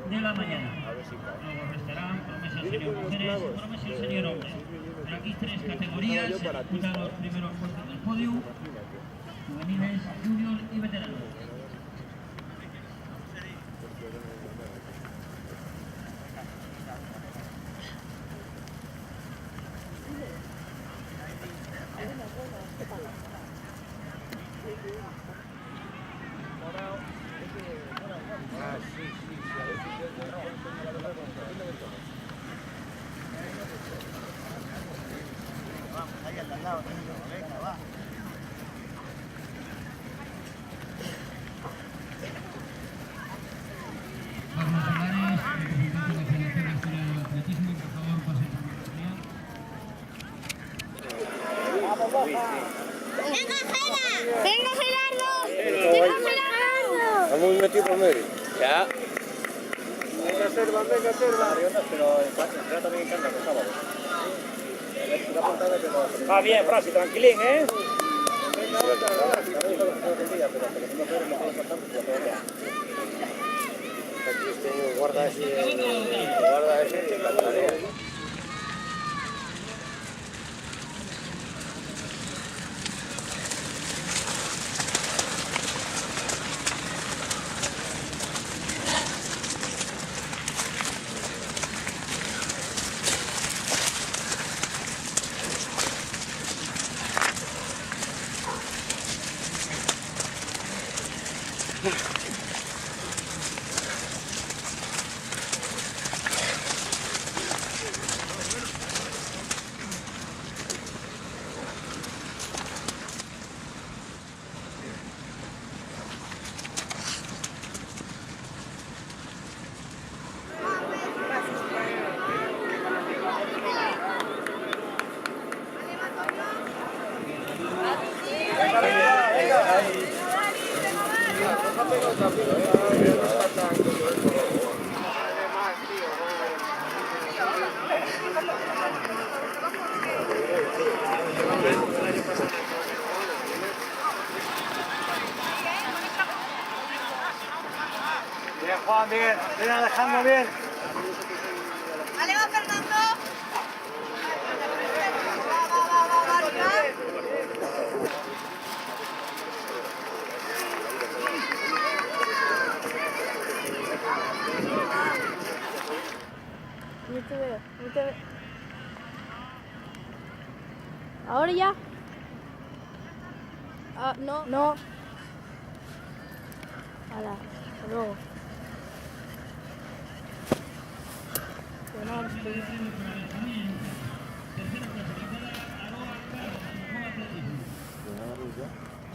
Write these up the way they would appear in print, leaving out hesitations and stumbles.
de la mañana. Luego restarán promesa senior mujeres, promesa senior hombres. Pero aquí tres categorías se disputan los primeros puestos del podio: juveniles, junior y veteranos. ¡Venga, Gerardo! ¡Venga, Gerardo! Vamos un metido por medio. Ya. Venga, Serva. Pero entra también en carga, por sábado. Va bien, Frasi, tranquilín, ¿eh? Guarda ese. Bien, Juan, bien. Bien, Alejandro, bien. ¡Vale, va, Fernando! Va, arriba. No te veo, no te veo. ¿Ahora ya? Ah, no. No. Hala, hasta luego.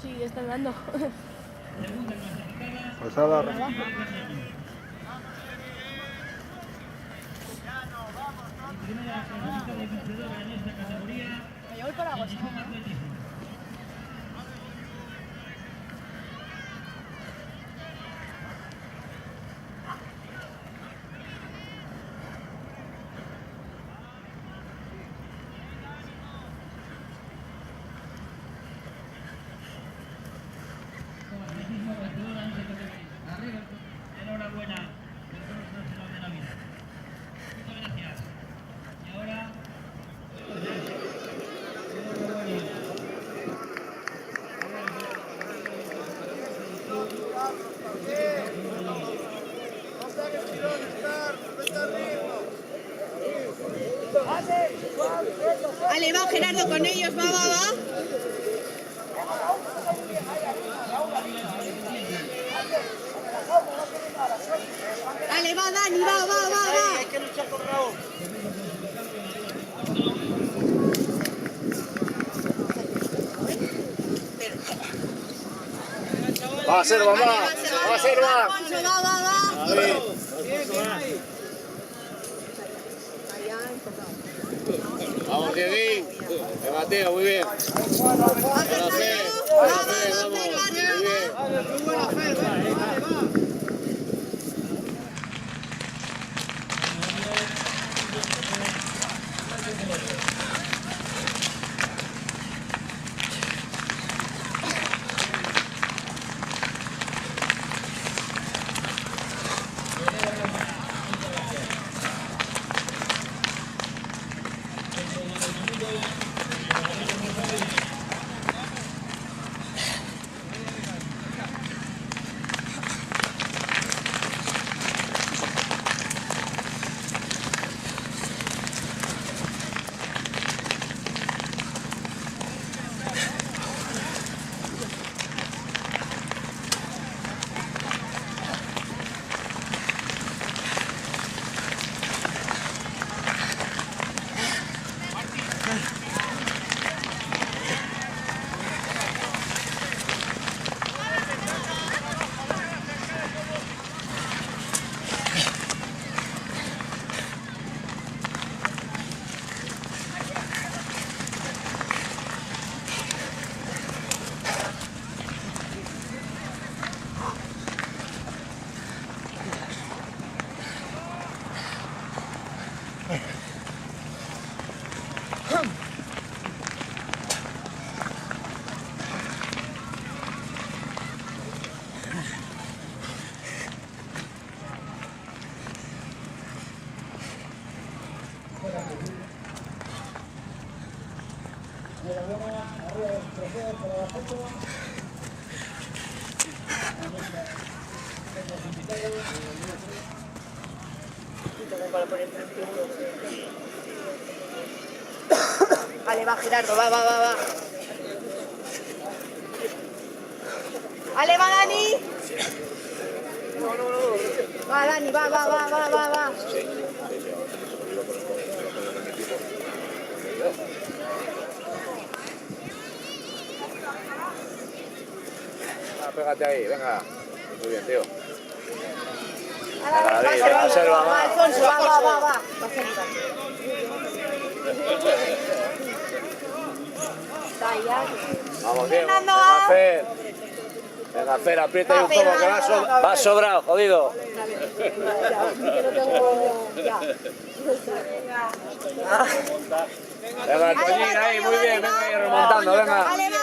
Sí, está andando. Pasada. Me voy para agosto. Enhorabuena. De la vida. Muchas gracias. Y ahora... Vale, va Gerardo con ellos, va. Vale, va Dani, va. Hay que luchar con Raúl. Va, Serva, va. Va, Serva. Alfonso, va. A ver. Vamos, Dieguín. Te Mateo, muy bien. Buena fe, vamos. Muy bien. Muy buena fe, vale. Vale, va Gerardo, va. Vale, va Dani. Va Dani, va. Pégate ahí, venga. Muy bien, tío. Va Alfonso, va. Vamos bien, Fernando, venga, Fer. Venga, Fer, aprieta ahí un poco, que va sobrado, jodido. Venga, Toñín ahí, muy bien, venga ahí remontando, venga. Vale, va.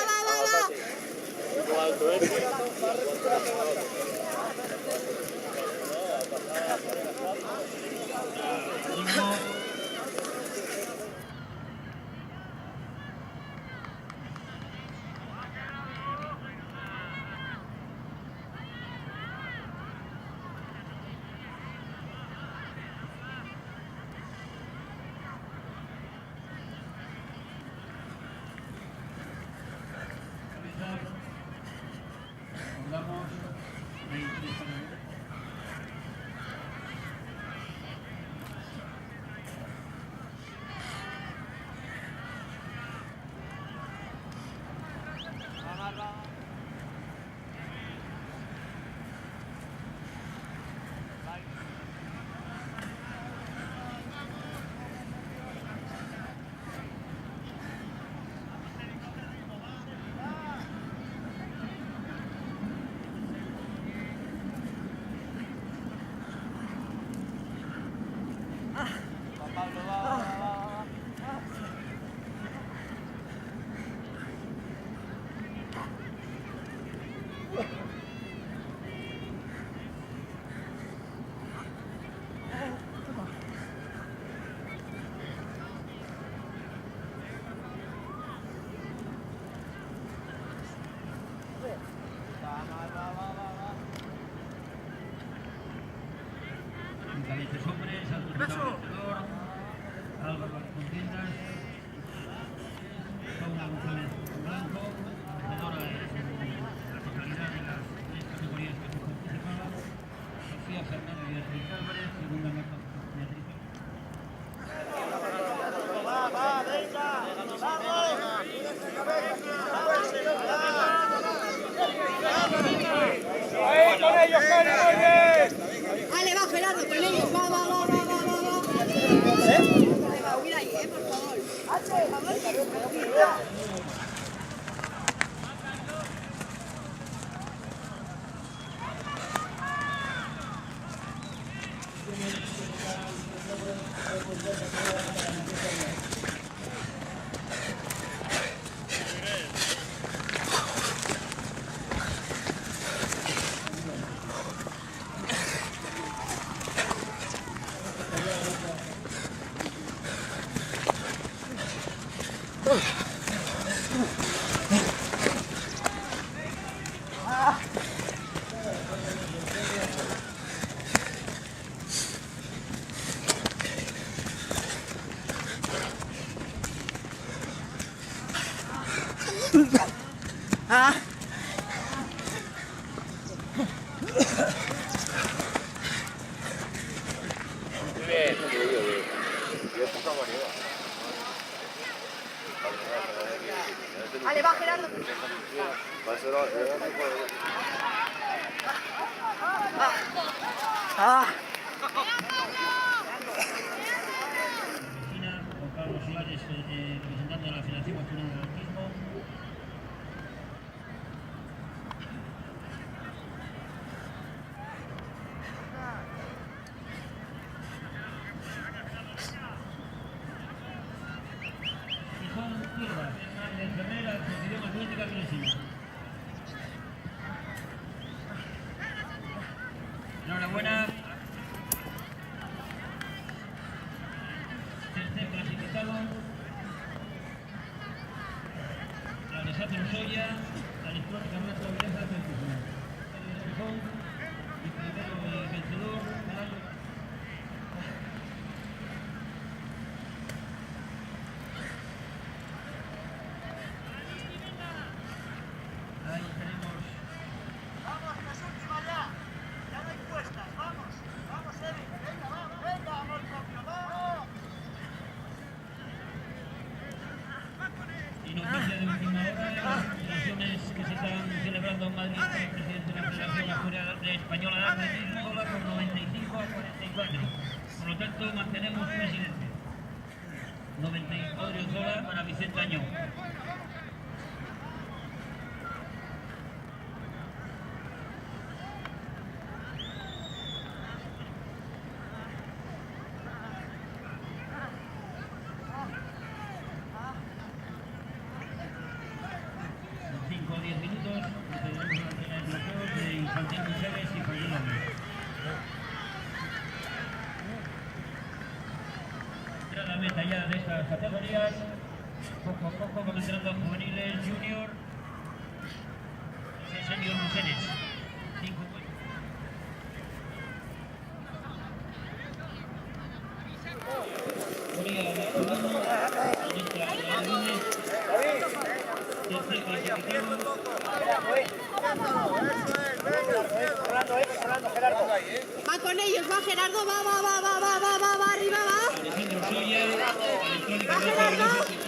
Vamos. Calientes hombres, vencedor, Álvaro Las Contiendas, Paula González Blanco, vencedora en la totalidad de las 3 categorías que se participaban, Sofía Fernández y Beatriz Álvarez, segunda Marta Beatriz. Ahí con ellos, Cari, muy bien. Vale, va Gerardo, con ellos, va. Huir ahí, por favor. Muy bien. Vale, va Gerardo. Cristina, Juan Carlos Suárez, representando a la Federación Nacional de Atletismo. Gijón, Tierra, enfermera, Asociación Atlética Crescina. Enhorabuena. Tercer clasificado. Alessandro Soya. Gerardo Madrid, presidente de la Federación Española de Atletismo, por 95 a 44. Por lo tanto, mantenemos presidente. 94 horas para Vicente Añón. La meta ya de estas categorías, poco a poco van entrando juveniles, junior, senior mujeres. 5 Va con ellos, va Gerardo, va, arriba, va. Alejandro Soya, Va Gerardo.